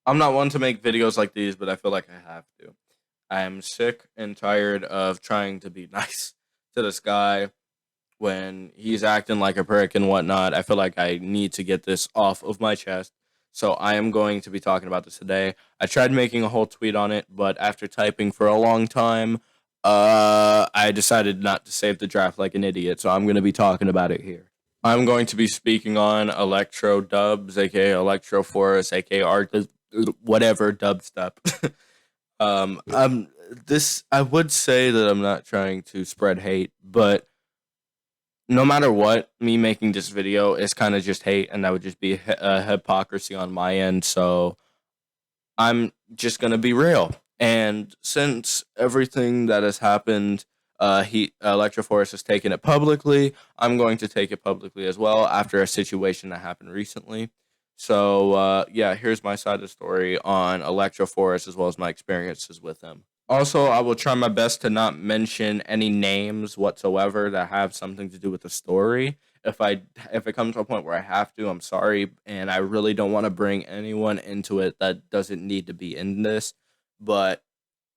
I'm not one to make videos like these, but I feel like I have to. I am sick and tired of trying to be nice to this guy when he's acting like a prick and whatnot. I feel like I need to get this off of my chest. So I am going to be talking about this today. I tried making a whole tweet on it, but after typing for a long time, I decided not to save the draft like an idiot. So I'm going to be talking about it here. I'm going to be speaking on Electro Dubs, aka Electrophorus, aka Art, whatever dubstep. This I would say that I'm not trying to spread hate, but no matter what, me making this video is kind of just hate, and that would just be a hypocrisy on my end. So I'm just gonna be real. And since everything that has happened, he Electrophorus has taken it publicly. I'm going to take it publicly as well after a situation that happened recently. So yeah, here's my side of the story on Electrophorus as well as my experiences with him. Also, I will try my best to not mention any names whatsoever that have something to do with the story. If it comes to a point where I have to, I'm sorry, and I really don't want to bring anyone into it that doesn't need to be in this. But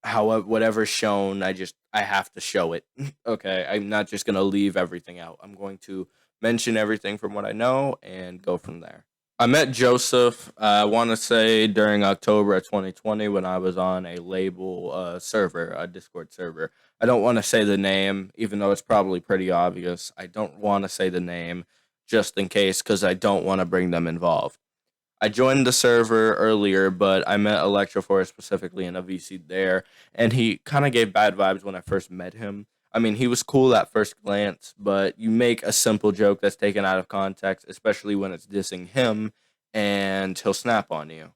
however, whatever's shown, I have to show it. Okay, I'm not just gonna leave everything out. I'm going to mention everything from what I know and go from there. I met Joseph, I want to say during October of 2020 when I was on a label server, a Discord server. I don't want to say the name, even though it's probably pretty obvious. I don't want to say the name just in case because I don't want to bring them involved. I joined the server earlier, but I met Electrophorus specifically in a VC there, and he kind of gave bad vibes when I first met him. I mean, he was cool at first glance, but you make a simple joke that's taken out of context, especially when it's dissing him, and he'll snap on you.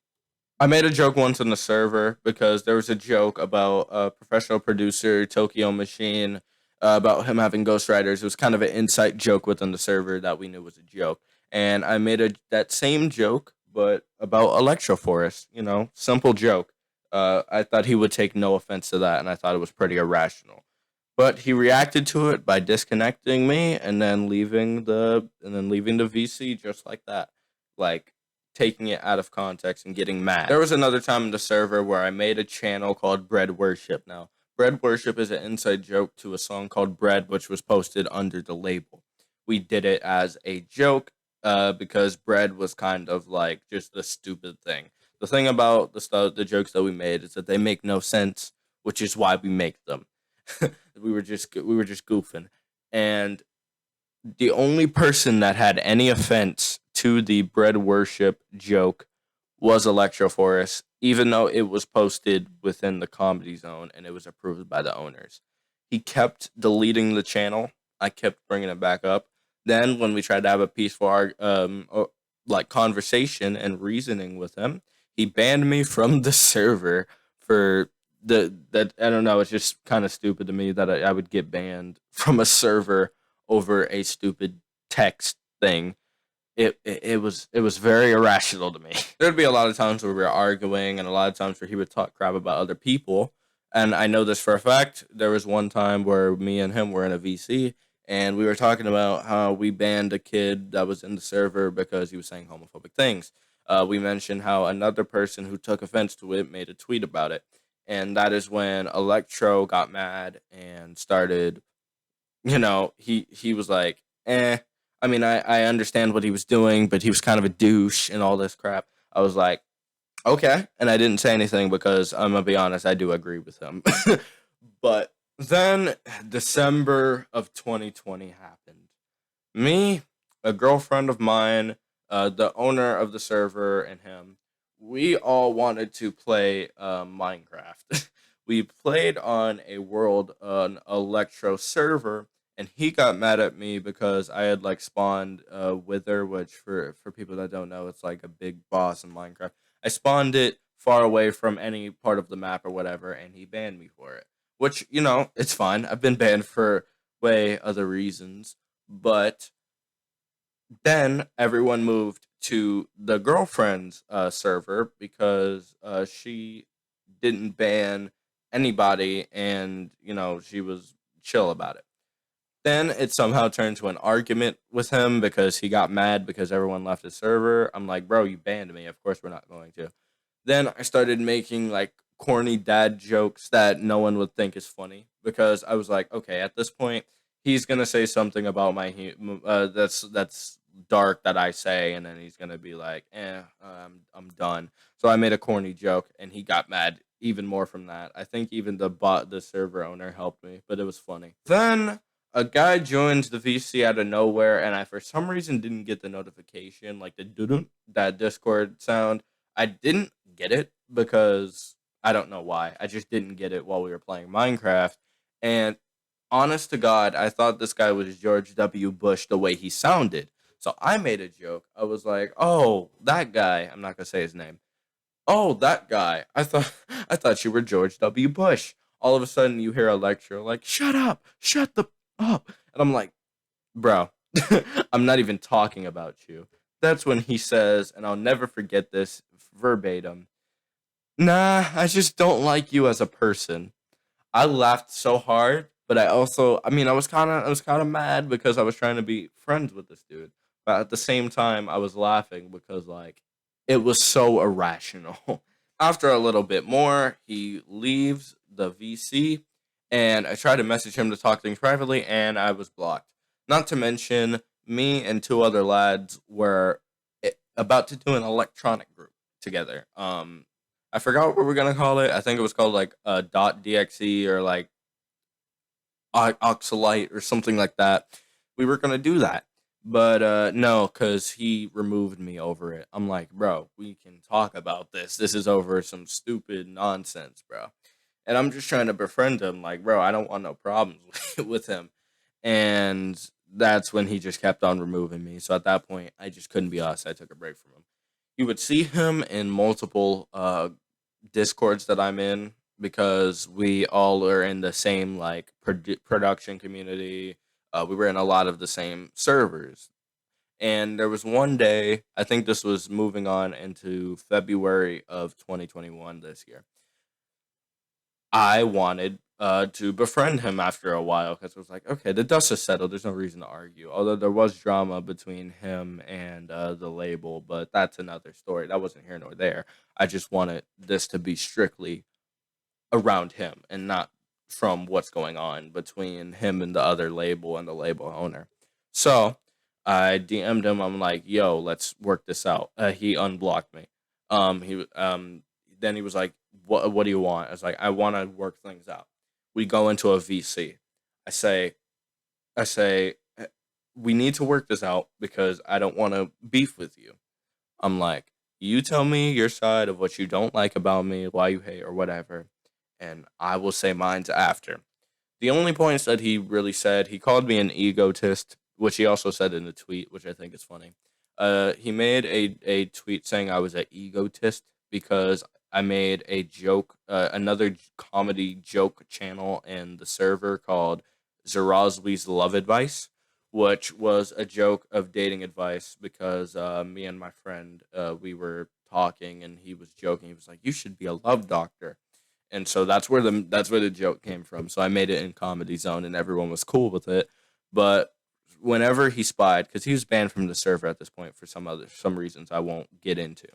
I made a joke once on the server because there was a joke about a professional producer, Tokyo Machine, about him having ghostwriters. It was kind of an inside joke within the server that we knew was a joke. And I made that same joke, but about Electrophorus, simple joke. I thought he would take no offense to that, and I thought it was pretty irrational. But he reacted to it by disconnecting me and then leaving the VC just like that. Like taking it out of context and getting mad. There was another time in the server where I made a channel called Bread Worship. Now, Bread Worship is an inside joke to a song called Bread, which was posted under the label. We did it as a joke because bread was kind of like just a stupid thing. The thing about the jokes that we made is that they make no sense, which is why we make them. We were just goofing, and the only person that had any offense to the bread worship joke was Electrophorus, even though it was posted within the comedy zone and it was approved by the owners. He kept deleting the channel. I kept bringing it back up. Then, when we tried to have a peaceful, like conversation and reasoning with him, he banned me from the server for that. I don't know. It's just kind of stupid to me that I would get banned from a server over a stupid text thing. It was very irrational to me. There'd be a lot of times where we were arguing, and a lot of times where he would talk crap about other people. And I know this for a fact. There was one time where me and him were in a VC, and we were talking about how we banned a kid that was in the server because he was saying homophobic things. We mentioned how another person who took offense to it made a tweet about it, and that is when Electro got mad and started. He was like, eh. I mean, I understand what he was doing, but he was kind of a douche and all this crap. I was like, okay. And I didn't say anything because I'm going to be honest, I do agree with him. But then December of 2020 happened. Me, a girlfriend of mine, the owner of the server, and him, we all wanted to play Minecraft. We played on a world an Electro server, and he got mad at me because I had like spawned Wither, which for people that don't know, it's like a big boss in Minecraft. I spawned it far away from any part of the map or whatever, and he banned me for it. Which it's fine. I've been banned for way other reasons, but then everyone moved to the girlfriend's server because she didn't ban anybody, and she was chill about it. Then it somehow turned to an argument with him because he got mad because everyone left his server. I'm like, bro, you banned me. Of course we're not going to. Then I started making like corny dad jokes that no one would think is funny because I was like, okay, at this point, he's gonna say something about that's dark that I say, and then he's gonna be like, I'm done. So I made a corny joke, and he got mad even more from that. I think even the server owner helped me, but it was funny. Then a guy joins the VC out of nowhere, and I for some reason didn't get the notification, like the doo that Discord sound. I didn't get it because I don't know why. I just didn't get it while we were playing Minecraft. And honest to God, I thought this guy was George W. Bush the way he sounded. So I made a joke. I was like, "Oh, that guy." I'm not gonna say his name. "Oh, that guy." I thought you were George W. Bush. All of a sudden, you hear a lecture like, "Shut up, shut the up," and I'm like, "Bro, I'm not even talking about you." That's when he says, and I'll never forget this verbatim. Nah, I just don't like you as a person. I laughed so hard, but I was kind of mad because I was trying to be friends with this dude. But at the same time, I was laughing because like it was so irrational. After a little bit more, he leaves the VC, and I tried to message him to talk things privately, and I was blocked. Not to mention, me and two other lads were about to do an electronic group together. I forgot what we were gonna call it. I think it was called like .dxe or like oxalite or something like that. We were gonna do that, but no, because he removed me over it. I'm like, bro, we can talk about this. This is over some stupid nonsense, bro. And I'm just trying to befriend him. Like, bro, I don't want no problems with him. And that's when he just kept on removing me. So at that point, I just couldn't be us. I took a break from him. You would see him in multiple discords that I'm in because we all are in the same like production community. We were in a lot of the same servers. And there was one day, I think this was moving on into February of 2021 this year. I wanted to befriend him after a while because it was like, okay, the dust has settled. There's no reason to argue. Although there was drama between him and the label, but that's another story. That wasn't here nor there. I just wanted this to be strictly around him and not from what's going on between him and the other label and the label owner. So I DM'd him. I'm like, "Yo, let's work this out." He unblocked me. Then he was like, What do you want?" I was like, "I want to work things out." We go into a VC. I say, I say, We need to work this out because I don't want to beef with you." I'm like, "You tell me your side of what you don't like about me, why you hate or whatever, and I will say mine's after." The only points that he really said, he called me an egotist, which he also said in a tweet, which I think is funny. He made a tweet saying I was an egotist because I made a joke, another comedy joke channel in the server called Zarozli's Love Advice, which was a joke of dating advice because me and my friend, we were talking and he was joking. He was like, "You should be a love doctor." And so that's where the joke came from. So I made it in Comedy Zone, and everyone was cool with it. But whenever he spied, because he was banned from the server at this point for some reasons I won't get into,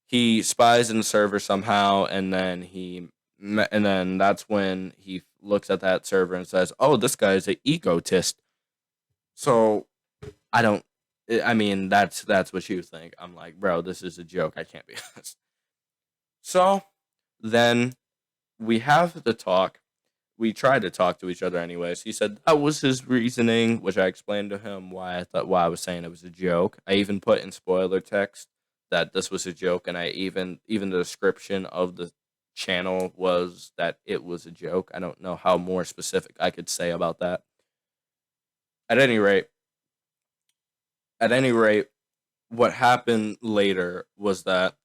he spies in the server somehow, and then that's when he looks at that server and says, "Oh, this guy is an egotist." So I don't. I mean, that's what you think. I'm like, bro, this is a joke. I can't be honest. So then we have the talk. We tried to talk to each other anyways. He said that was his reasoning, which I explained to him why I was saying it was a joke. I even put in spoiler text that this was a joke, and I even the description of the channel was that it was a joke. I don't know how more specific I could say about that. At any rate, at any rate, what happened later was that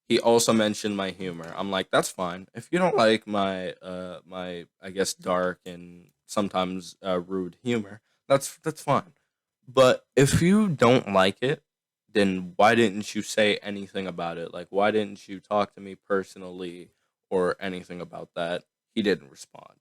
he also mentioned my humor. I'm like, that's fine. If you don't like my I guess dark and sometimes rude humor, that's fine. But if you don't like it, then why didn't you say anything about it? Like, why didn't you talk to me personally or anything about that? He didn't respond.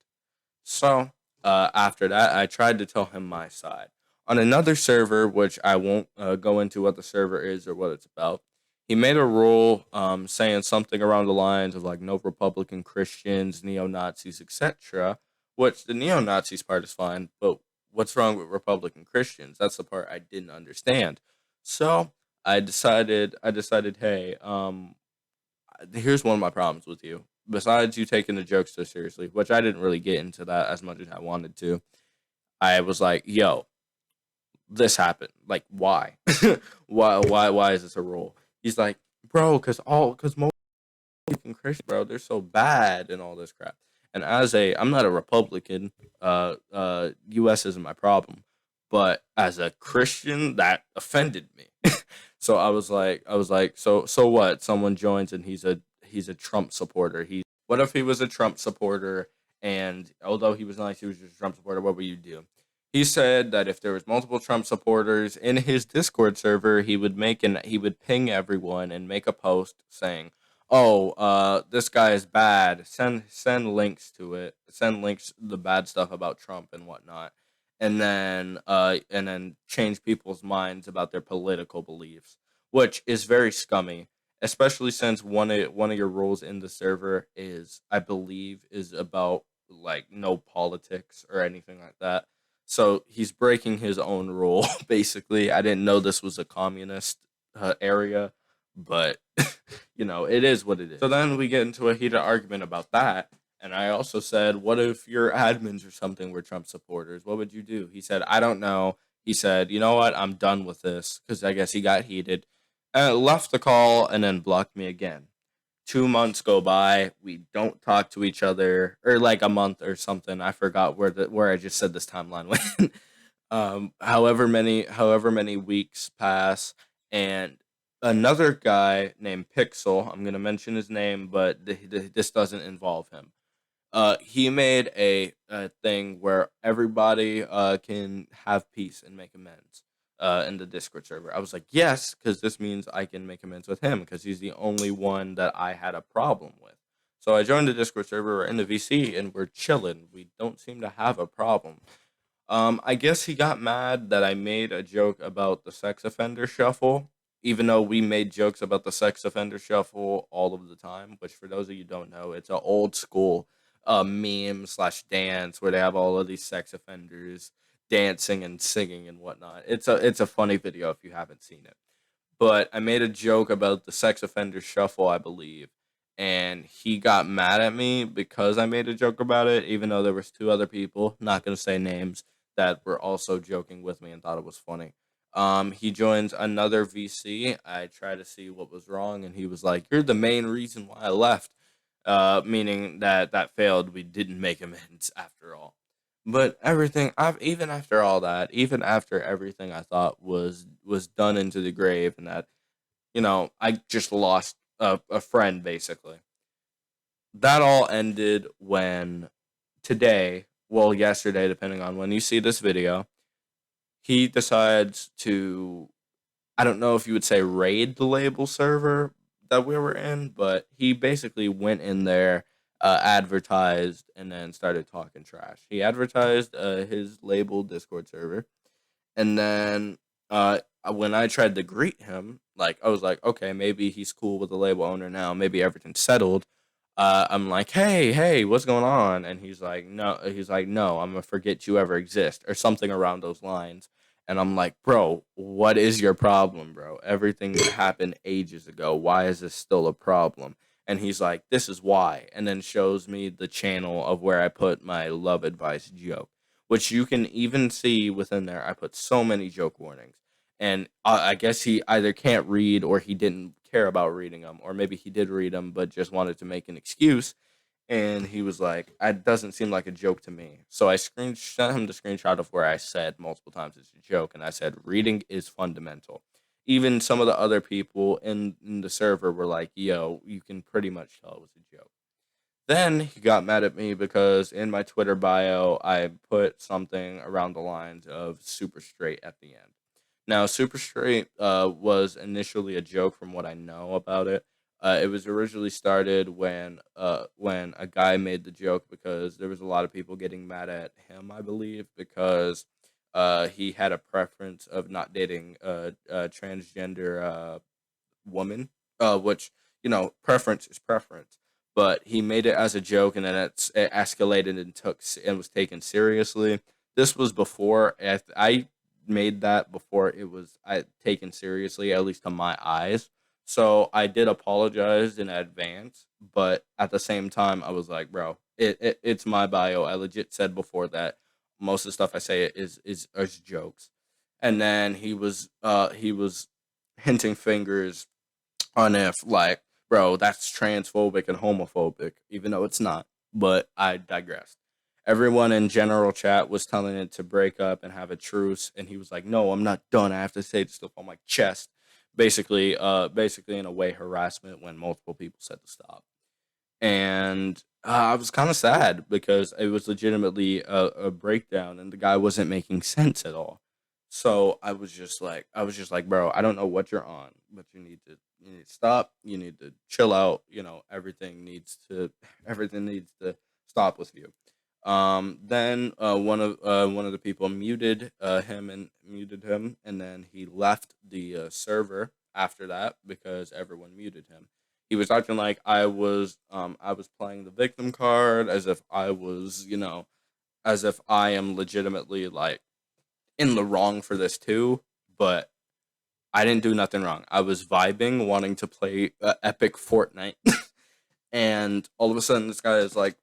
So after that, I tried to tell him my side. On another server, which I won't go into what the server is or what it's about, he made a rule saying something around the lines of like no Republican Christians, neo Nazis, etc. Which the neo Nazis part is fine, but what's wrong with Republican Christians? That's the part I didn't understand. So I decided, hey, here's one of my problems with you. Besides you taking the jokes so seriously, which I didn't really get into that as much as I wanted to, I was like, yo, this happened. Like, why? Why is this a rule? He's like, bro, because most Christians, bro, they're so bad and all this crap. And I'm not a Republican. U.S. isn't my problem, but as a Christian, that offended me. So so what? Someone joins and he's a Trump supporter. What if he was a Trump supporter and although he was nice, he was just a Trump supporter? What would you do? He said that if there was multiple Trump supporters in his Discord server, he would ping everyone and make a post saying, "Oh, this guy is bad. Send links to it. Send links to the bad stuff about Trump and whatnot." And then change people's minds about their political beliefs, which is very scummy, especially since one of your rules in the server is, I believe, is about like no politics or anything like that. So he's breaking his own rule. Basically, I didn't know this was a communist area, but it is what it is. So then we get into a heated argument about that. And I also said, what if your admins or something were Trump supporters? What would you do? He said, I don't know. He said, you know what? I'm done with this because I guess he got heated. Left the call and then blocked me again. 2 months go by. We don't talk to each other, or like a month or something. I forgot where I just said this timeline went. However many weeks pass, and another guy named Pixel. I'm gonna mention his name, but this doesn't involve him. He made a thing where everybody can have peace and make amends in the Discord server. I was like, yes, because this means I can make amends with him because he's the only one that I had a problem with. So I joined the Discord server in the VC and we're chilling. We don't seem to have a problem. I guess he got mad that I made a joke about the sex offender shuffle, even though we made jokes about the sex offender shuffle all of the time. Which, for those of you who don't know, it's an old school meme slash dance where they have all of these sex offenders dancing and singing and whatnot. It's a funny video if you haven't seen it. But I made a joke about the sex offender shuffle, I believe, and he got mad at me because I made a joke about it, even though there was two other people, not gonna say names, that were also joking with me and thought it was funny. He joins another VC. I tried to see what was wrong, and he was like, "You're the main reason why I left," meaning that failed. We didn't make amends after all. But even after all that, even after everything I thought was done into the grave, and that I just lost a friend basically. That all ended when today, well, yesterday, depending on when you see this video, he decides to, I don't know if you would say raid the label server that we were in, but he basically went in there, advertised, and then started talking trash. He advertised his label Discord server, and then when I tried to greet him, like I was like, okay, maybe he's cool with the label owner now. Maybe everything's settled. I'm like, hey, what's going on? And he's like, no. He's like, no, I'm gonna forget you ever exist, or something around those lines. And I'm like, bro, what is your problem, bro? Everything happened ages ago. Why is this still a problem? And he's like, this is why. And then shows me the channel of where I put my love advice joke, which you can even see within there. I put so many joke warnings. And I guess he either can't read or he didn't care about reading them, or maybe he did read them but just wanted to make an excuse. And he was like, "It doesn't seem like a joke to me." So I sent him the screenshot of where I said multiple times it's a joke, and I said reading is fundamental. Even some of the other people in the server were like, "Yo, you can pretty much tell it was a joke." Then he got mad at me because in my Twitter bio, I put something around the lines of super straight at the end. Now, super straight was initially a joke from what I know about it. It was originally started when a guy made the joke because there was a lot of people getting mad at him, I believe, because he had a preference of not dating a transgender woman. which preference is preference. But he made it as a joke, and then it escalated and was taken seriously. This was before I made that before it was taken seriously, at least to my eyes. So I did apologize in advance, but at the same time, I was like, bro, it's my bio. I legit said before that most of the stuff I say is jokes. And then he was hinting fingers on if, like, bro, that's transphobic and homophobic, even though it's not. But I digressed. Everyone in general chat was telling it to break up and have a truce, and he was like, "No, I'm not done. I have to say this stuff on my chest." Basically in a way harassment when multiple people said to stop. And I was kind of sad because it was legitimately a breakdown, and the guy wasn't making sense at all. So I was just like, bro, I don't know what you're on, but you need to stop. You need to chill out. Everything needs to stop with you. Then one of the people muted him, and then he left the server after that because everyone muted him. He was acting like I was playing the victim card, as if as if I am legitimately, like, in the wrong for this too. But I didn't do nothing wrong. I was vibing, wanting to play epic Fortnite, and all of a sudden this guy is like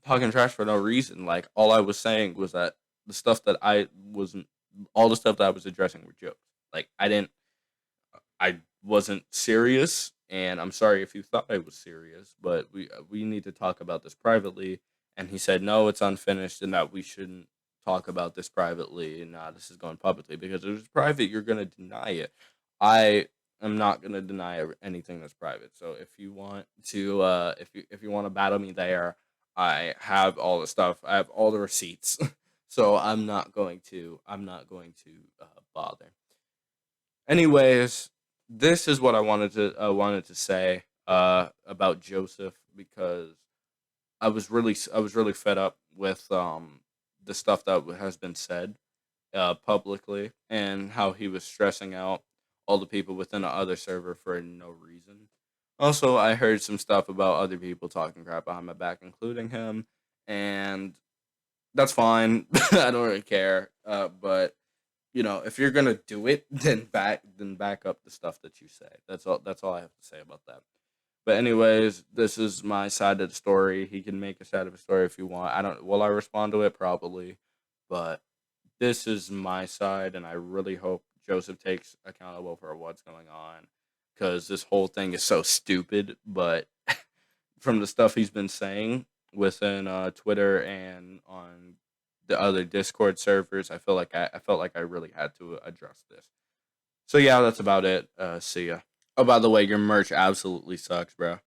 talking trash for no reason. Like, all I was saying was that the stuff that I wasn't all the stuff that I was addressing were jokes. Like, I wasn't serious, and I'm sorry if you thought I was serious, but we need to talk about this privately. And he said, no, it's unfinished, and that we shouldn't talk about this privately, and this is going publicly, because if it's private, you're gonna deny it. I am not gonna deny anything that's private. So if you want to battle me there, I have all the stuff. I have all the receipts. So I'm not going to bother. Anyways, this is what I wanted to say about Joseph, because I was really fed up with the stuff that has been said publicly, and how he was stressing out all the people within the other server for no reason. Also, I heard some stuff about other people talking crap behind my back, including him, and that's fine. I don't really care. But if you're gonna do it, then back up the stuff that you say. That's all I have to say about that. But anyways, this is my side of the story. He can make a side of a story if you want. I don't. Will I respond to it? Probably. But this is my side, and I really hope Joseph takes accountable for what's going on, because this whole thing is so stupid. But from the stuff he's been saying within Twitter and on the other Discord servers, I felt like I really had to address this. So yeah, that's about it. See ya. Oh, by the way, your merch absolutely sucks, bro.